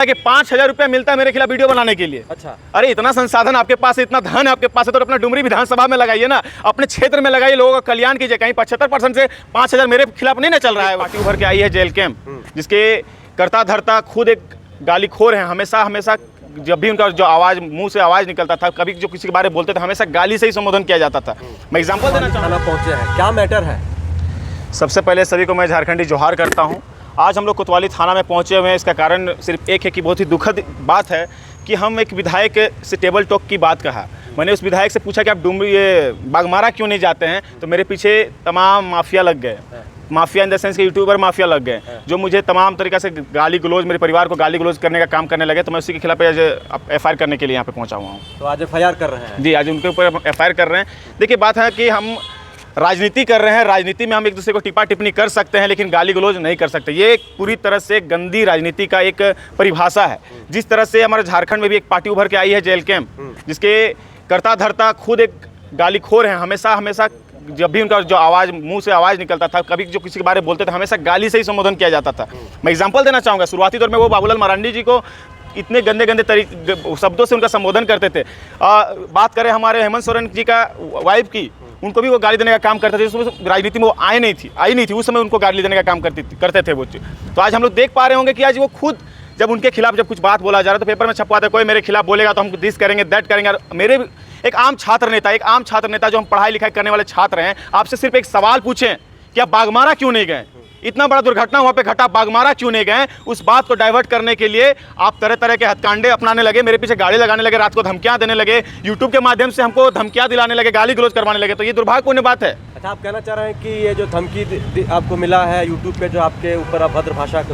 कि 5,000 रुपया मिलता है मेरे खिलाफ वीडियो बनाने के लिए। अच्छा, अरे इतना संसाधन आपके पास है, इतना धन आपके पास है, तो अपना डुमरी विधानसभा में लगाइए ना, अपने क्षेत्र में लगाइए, लोगों का कल्याण कीजिए। कहीं 75% से 5,000 मेरे खिलाफ नहीं ना चल रहा है। पार्टी उभर के आई है जेल कैंप, जिसके करता धरता खुद एक गालीखोर है। हमेशा हमेशा जब भी उनका जो आवाज़ मुंह से आवाज़ निकलता था, कभी जो किसी के बारे में बोलते थे, हमेशा गाली से ही संबोधन किया जाता था। मैं एग्जाम्पल देना चाहूँगा। पहुँचे हैं, क्या मैटर है? सबसे पहले सभी को मैं झारखंडी जोहार करता हूँ। आज हम लोग कोतवाली थाना में पहुँचे हुए हैं। इसका कारण सिर्फ एक है कि बहुत ही दुखद बात है कि हम एक विधायक से टेबल टॉक की बात कहा। मैंने उस विधायक से पूछा कि आप डुमरी ये बागमारा क्यों नहीं जाते हैं, तो मेरे पीछे तमाम माफिया लग गए। माफिया इन द सेंस के यूट्यूबर माफिया लग गए, जो मुझे तमाम तरीक़े से गाली गलौज, मेरे परिवार को गाली गलौज करने का काम करने लगे। तो मैं उसी के खिलाफ आज FIR करने के लिए यहाँ पे पहुँचा हुआ हूँ। तो आज FIR कर रहे हैं? जी, आज उनके ऊपर FIR कर रहे हैं। देखिए, बात है कि हम राजनीति कर रहे हैं, राजनीति में हम एक दूसरे को टिप्पा टिप्पणी कर सकते हैं, लेकिन गाली गलौज नहीं कर सकते। ये एक पूरी तरह से गंदी राजनीति का एक परिभाषा है। जिस तरह से हमारे झारखंड में भी एक पार्टी उभर के आई है जेल कैंप, जिसके करता धरता खुद एक गालीखोर है। हमेशा हमेशा जब भी उनका जो आवाज़ मुंह से आवाज़ निकलता था, कभी जो किसी के बारे में बोलते थे, हमेशा गाली से ही संबोधन किया जाता था। मैं एग्जाम्पल देना चाहूँगा। शुरुआती दौर में वो बाबूलाल मरांडी जी को इतने गंदे गंदे शब्दों से उनका संबोधन करते थे। बात करें हमारे हेमंत सोरेन जी का वाइफ की, उनको भी वो गाली देने का काम करते थे। उसमें राजनीति में वो आई नहीं थी उस समय उनको गाली देने का काम करते थे वो। तो आज हम लोग देख पा रहे होंगे कि आज वो खुद जब उनके खिलाफ जब कुछ बात बोला जा रहा है तो पेपर में छपवाते, कोई मेरे खिलाफ बोलेगा तो हम दिस करेंगे, दैट करेंगे। मेरे एक आम छात्र नेता जो हम पढ़ाई लिखाई करने वाले छात्र हैं, आपसे सिर्फ एक सवाल पूछें कि आप बागमारा क्यों नहीं गए? इतना बड़ा दुर्घटना वहाँ पे घटा, बागमारा क्यों नहीं गए? उस बात को डाइवर्ट करने के लिए आप तरह तरह के हथकांडे अपनाने लगे, मेरे पीछे गाड़ी लगाने लगे, रात को धमकियां देने लगे, यूट्यूब के माध्यम से हमको धमकियां दिलाने लगे, गाली गलौज करवाने लगे। तो ये दुर्भाग्यपूर्ण बात है। अच्छा, आप कहना चाह रहे हैं कि ये जो धमकी आपको मिला है यूट्यूब पे, जो आपके ऊपर अभद्र भाषा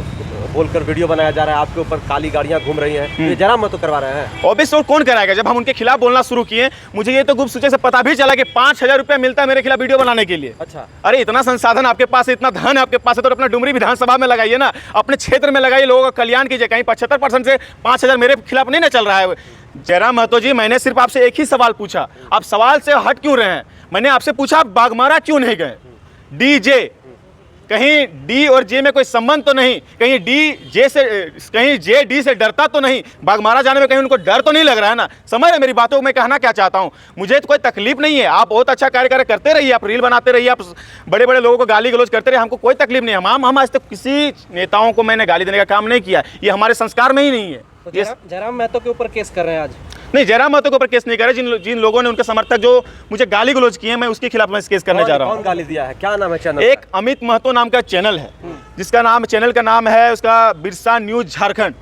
बोलकर वीडियो बनाया जा रहा है, आपके ऊपर काली गाड़ियां घूम रही हैं, ये जरा मत तो करवा रहे हैं? ऑब्वियसली, कौन कराएगा? जब हम उनके खिलाफ बोलना शुरू किए, मुझे ये तो गुप्त सूचना से पता भी चला कि 5,000 रुपया मिलता है मेरे खिलाफ वीडियो बनाने के लिए। अच्छा, अरे इतना संसाधन आपके पास है, इतना धन आपके पास है, तो अपना डुमरी विधानसभा में लगाइए ना, अपने क्षेत्र में लगाइए, लोगों का कल्याण कीजिए। कहीं 75% से 5,000 मेरे खिलाफ नहीं ना चल रहा है। जयराम महतो जी, मैंने सिर्फ आपसे एक ही सवाल पूछा, आप सवाल से हट क्यों रहे हैं? मैंने आपसे पूछा आप बागमारा क्यों नहीं गए? DJ, कहीं D और J में कोई संबंध तो नहीं? कहीं J D से डरता तो नहीं? बागमारा जाने में कहीं उनको डर तो नहीं लग रहा है ना? समझ रहे मेरी बातों को मैं कहना क्या चाहता हूँ? मुझे तो कोई तकलीफ नहीं है, आप बहुत अच्छा कार्य करते रहिए, आप रील बनाते रहिए, आप बड़े बड़े लोगों को गाली गलौज करते रहिए, हमको कोई तकलीफ नहीं है। हम आज तक किसी नेताओं को मैंने गाली देने का काम नहीं किया, ये हमारे संस्कार में ही नहीं है। तो जयराम महतो के ऊपर केस कर रहे हैं आज? नहीं, जयराम महतो के ऊपर केस नहीं कर रहे। जिन लोगों ने उनके समर्थक जो मुझे गाली गलौज किए हैं, मैं उसके खिलाफ मैं केस करने जा रहा हूँ। कौन गाली दिया है? क्या नाम है चैनल? एक अमित महतो नाम का चैनल है, चैनल का नाम है उसका बिरसा न्यूज झारखंड।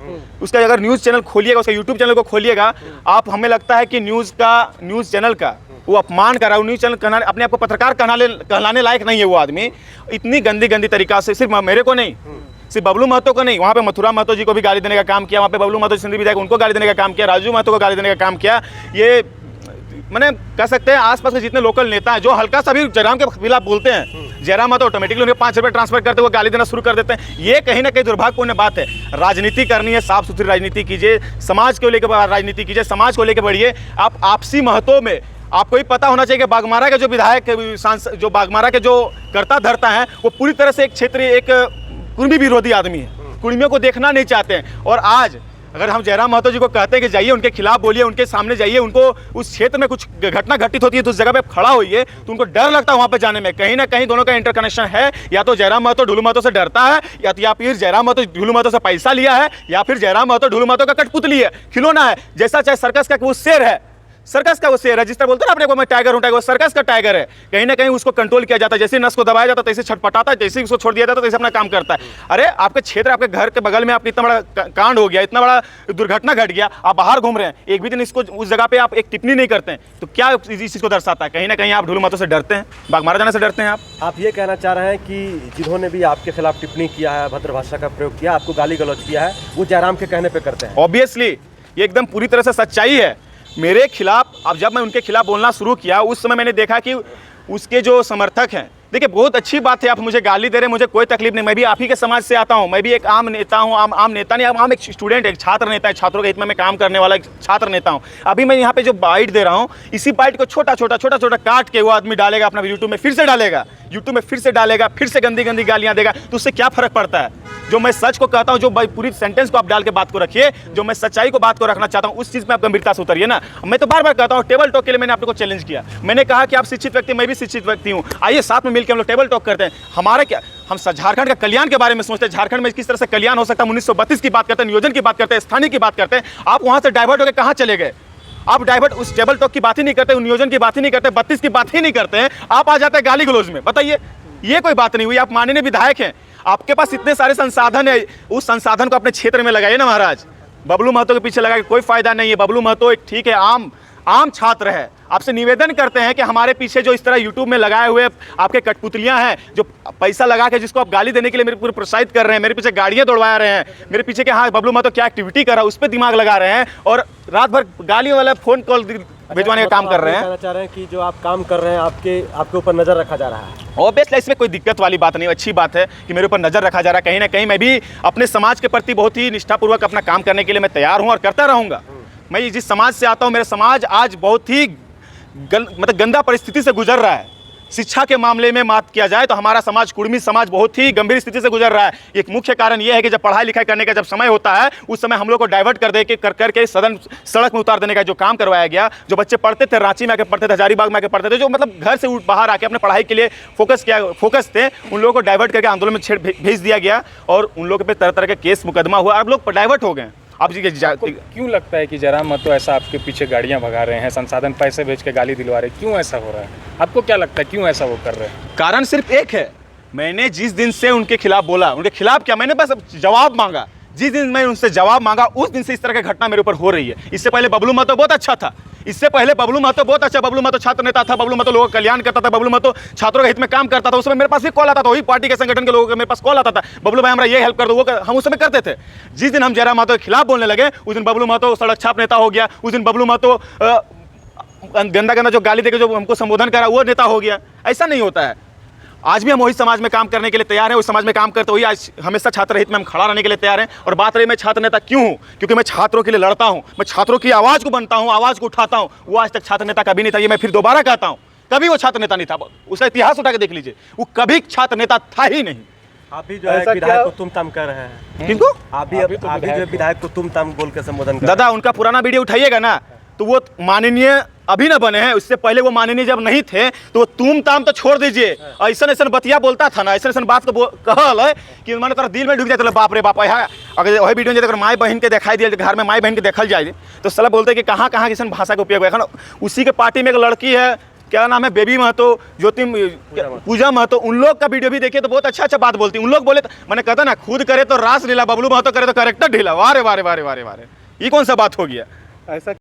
उसका अगर न्यूज चैनल खोलिएगा, उसका यूट्यूब चैनल को खोलिएगा, आप हमें लगता है कि न्यूज चैनल का वो अपमान कर रहा है। न्यूज चैनल अपने आप को पत्रकार कहलाने लायक नहीं है वो आदमी। इतनी गंदी तरीका से सिर्फ मेरे को नहीं, सिर्फ बबलू महतो को नहीं, वहाँ पे मथुरा महतो जी को भी गाली देने का काम किया, वहाँ पे बबलू महतो सिंधी विधायक उनको गाली देने का काम किया, राजू महतो को गाली देने का काम किया। ये मैंने कह सकते हैं आसपास के जितने लोकल नेता हैं जो हल्का सा भी जयराम के खिलाफ बोलते हैं, जयराम महतो ऑटोमेटिकली उन्हें 5 रुपये ट्रांसफर करते हुए गाली देना शुरू कर देते हैं। ये कहीं ना कहीं दुर्भाग्यपूर्ण बात है। राजनीति करनी है, साफ सुथरी राजनीति कीजिए, समाज को लेकर राजनीति कीजिए, समाज को लेकर बढ़िए। आप आपसी महत्व में आपको ही पता होना चाहिए कि बागमारा के जो विधायक, जो बागमारा के जो करता धरता है, वो पूरी तरह से एक क्षेत्रीय एक कुर्मी विरोधी आदमी है, कुर्मियों को देखना नहीं चाहते हैं। और आज अगर हम जयराम महतो जी को कहते हैं कि जाइए उनके खिलाफ बोलिए, उनके सामने जाइए, उनको उस क्षेत्र में कुछ घटना घटित होती है तो उस जगह पे खड़ा होइए, तो उनको डर लगता है वहाँ पे जाने में। कहीं ना कहीं दोनों का इंटरकनेक्शन है। या तो जयराम महतो ढुलू महतो से डरता है, या फिर जयराम महतो ढुलू महतो से पैसा लिया है, या फिर जयराम महतो ढुलू महतो का कठपुतली है, खिलौना है। जैसा चाहे सर्कस का वो शेर है, सर्कस का वो शेर है, जिस तरह बोलते हैं ना अपने को मैं टाइगर हूं, टाइगर, सर्कस का टाइगर है। कहीं ना कहीं उसको कंट्रोल किया जाता है, जैसे नस को दबाया जाता है तैसे छटपटाता है, जैसे उसको छोड़ दिया जाता है तैसे अपना काम करता है। अरे आपके क्षेत्र, आपके घर के बगल में आपका इतना बड़ा कांड हो गया, इतना बड़ा दुर्घटना घट गया, आप बाहर घूम रहे हैं, एक भी दिन इसको उस जगह पे आप एक टिप्पणी नहीं करते हैं, तो क्या इस चीज़ को दर्शाता है? कहीं ना कहीं आप ढुलू महतो से डरते हैं, बागमारा जाने से डरते हैं। आप ये कहना चाह रहे हैं कि जिन्होंने भी आपके खिलाफ टिप्पणी किया है, भद्र भाषा का प्रयोग किया, आपको गाली गलौज किया है, वो जयराम के कहने पर करते हैं? ऑब्वियसली ये एकदम पूरी तरह से सच्चाई है। मेरे खिलाफ, अब जब मैं उनके खिलाफ बोलना शुरू किया, उस समय मैंने देखा कि उसके जो समर्थक हैं, देखिए बहुत अच्छी बात है, आप मुझे गाली दे रहे हैं, मुझे कोई तकलीफ नहीं, मैं भी आप ही के समाज से आता हूं, मैं भी एक आम नेता हूं, आम नेता नहीं, आम एक स्टूडेंट, एक छात्र नेता है, छात्रों के हित में मैं काम करने वाला एक छात्र नेता हूं। अभी मैं यहाँ पे जो बाइट दे रहा हूं, इसी बाइट को छोटा छोटा काट के वो आदमी डालेगा, अपना यूट्यूब में फिर से डालेगा यूट्यूब में फिर से डालेगा, फिर से गंदी गंदी गालियाँ देगा, तो उससे क्या फ़र्क पड़ता है? जो मैं सच को कहता हूँ, जो भाई पूरी सेंटेंस को आप डाल के बात को रखिए, जो मैं सच्चाई को बात को रखना चाहता हूँ, उस चीज़ में आप गंभीरता से उतरिए ना। मैं तो बार बार कहता हूँ, टेबल टॉक के लिए मैंने आप लोग को चैलेंज किया। मैंने कहा कि आप शिक्षित व्यक्ति, मैं भी शिक्षित व्यक्ति हूँ, आइए साथ में मिलकर हम लोग टेबल टॉक करते हैं। हमारे क्या, हम झारखंड का कल्याण के बारे में सोचते हैं, झारखंड में किस तरह से कल्याण हो सकता है। 1932 की बात करते हैं, नियोजन की बात करते हैं, स्थानीय की बात करते हैं। आप वहाँ से डाइवर्ट होकर कहाँ चले गए? आप डाइवर्ट उस टेबल टॉक की बात ही नहीं करते, नियोजन की बात ही नहीं करते, 32 की बात ही नहीं करते हैं, आप आ जाते हैं गाली गलौज में। बताइए, ये कोई बात नहीं हुई। आप माननीय विधायक हैं, आपके पास इतने सारे संसाधन है, उस संसाधन को अपने क्षेत्र में लगाइए ना महाराज। बबलू महतो के पीछे लगा के कोई फायदा नहीं है। बबलू महतो एक ठीक है, आम छात्र है। आपसे निवेदन करते हैं कि हमारे पीछे जो इस तरह यूट्यूब में लगाए हुए आपके कठपुतलियां हैं, जो पैसा लगा के जिसको आप गाली देने के लिए मेरे पूरे प्रोत्साहित कर रहे हैं, मेरे पीछे गाड़ियां दौड़वा रहे हैं, मेरे पीछे के हाँ बबलू महतो क्या एक्टिविटी कर रहा है उस पर दिमाग लगा रहे हैं, और रात भर गालियों वाला फोन कॉल भिजवाने का काम कर रहे हैं। कहना चाह रहे हैं कि जो आप काम कर रहे हैं, आपके ऊपर नजर रखा जा रहा है। ऑब्वियसली इसमें कोई दिक्कत वाली बात नहीं, अच्छी बात है कि मेरे ऊपर नजर रखा जा रहा है। कहीं ना कहीं मैं भी अपने समाज के प्रति बहुत ही निष्ठापूर्वक अपना काम करने के लिए मैं तैयार हूं और करता रहूंगा। मैं जिस समाज से आता हूं, मेरा समाज आज बहुत ही मतलब गंदा परिस्थिति से गुजर रहा है। शिक्षा के मामले में बात किया जाए तो हमारा समाज, कुर्मी समाज, बहुत ही गंभीर स्थिति से गुजर रहा है। एक मुख्य कारण यह है कि जब पढ़ाई लिखाई करने का जब समय होता है, उस समय हम लोग को डाइवर्ट कर दे के करके सड़क में उतार देने का जो काम करवाया गया। जो बच्चे पढ़ते थे, रांची में आके पढ़ते थे, हजारीबाग में आके पढ़ते थे, जो मतलब घर से बाहर आके अपने पढ़ाई के लिए फोकस थे, उन लोगों को डाइवर्ट करके आंदोलन में भेज दिया गया और उन लोगों पर तरह तरह के केस मुकदमा हुआ। अब लोग डाइवर्ट हो गए। अब क्यों लगता है कि जयराम महतो ऐसा आपके पीछे गाड़ियां भगा रहे हैं, संसाधन पैसे भेज के गाली दिलवा रहे हैं? क्यों ऐसा हो रहा है? आपको क्या लगता है क्यों ऐसा वो कर रहे हैं? कारण सिर्फ एक है। मैंने जिस दिन से उनके खिलाफ बोला, उनके खिलाफ क्या, मैंने बस जवाब मांगा। जिस दिन मैं उनसे जवाब मांगा, उस दिन से इस तरह की घटना मेरे ऊपर हो रही है। इससे पहले बबलू महतो बहुत अच्छा था, इससे पहले बबलू महतो बहुत अच्छा, बबलू महतो छात्र नेता था, बबलू महतो लोगों का कल्याण करता था, बबलू महतो छात्रों के हित में काम करता था। उस समय मेरे पास भी कॉल आता था, वही पार्टी के संगठन के लोगों का मेरे पास कॉल आता था, बबलू भाई हमारा ये हेल्प कर दो, वो हम उस समय करते थे। जिस दिन हम जयराम महतो के खिलाफ बोलने लगे, उस दिन बबलू महतो सड़क छाप नेता हो गया। उस दिन बबलू महतो गंदा गंदा जो गाली देकर जो हमको संबोधन करा, वो नेता हो गया। ऐसा नहीं होता है। आज भी हम वही समाज में काम करने के लिए तैयार हैं, उस समाज में काम करते हुए आज हमेशा छात्र हित में हम खड़ा रहने के लिए तैयार हैं। और बात रही मैं छात्र नेता क्यों हूँ, क्योंकि मैं छात्रों के लिए लड़ता हूँ, मैं छात्रों की आवाज़ को बनता हूँ, आवाज़ को उठाता हूँ। वो आज तक छात्र नेता कभी नहीं था, ये मैं फिर दोबारा कहता हूँ, कभी वो छात्र नेता नहीं था। उसका इतिहास उठा के देख लीजिए, वो कभी छात्र नेता था ही नहीं। आप भी जो है विधायक को तुम ताम कर रहे हैं। किनको? आप भी जो विधायक को तुम ताम बोल के संबोधन कर। दादा, उनका पुराना वीडियो उठाइएगा ना, तो वो माननीय अभी ना बने हैं, उससे पहले वो माननीय जब नहीं थे तो वो तुम ताम तो छोड़ दीजिए, ऐसा ऐसा बतिया बोलता था ना, ऐसा ऐसा बात को कहल है कि मैंने तोरा दिल में ढुक जाए। बाप रे बाप, अगर वही वीडियो अगर माई बहन के दिखाई दिया, घर में माई बहन के देखल जाए तो सला बोलते कि कहाँ कहाँ किसी भाषा का उपयोग है। उसी के पार्टी में एक लड़की है, क्या नाम है, बेबी महतो, ज्योति पूजा महतो, उन लोग का वीडियो भी देखिए तो बहुत अच्छा अच्छा बात बोलती। उन लोग बोले, मैंने कहता ना, खुद करे तो रास ढीला, बबलू महतो करे तो करेक्टर ढीला। वारे वारे वारे वारे वारे, ये कौन सा बात हो गया ऐसा।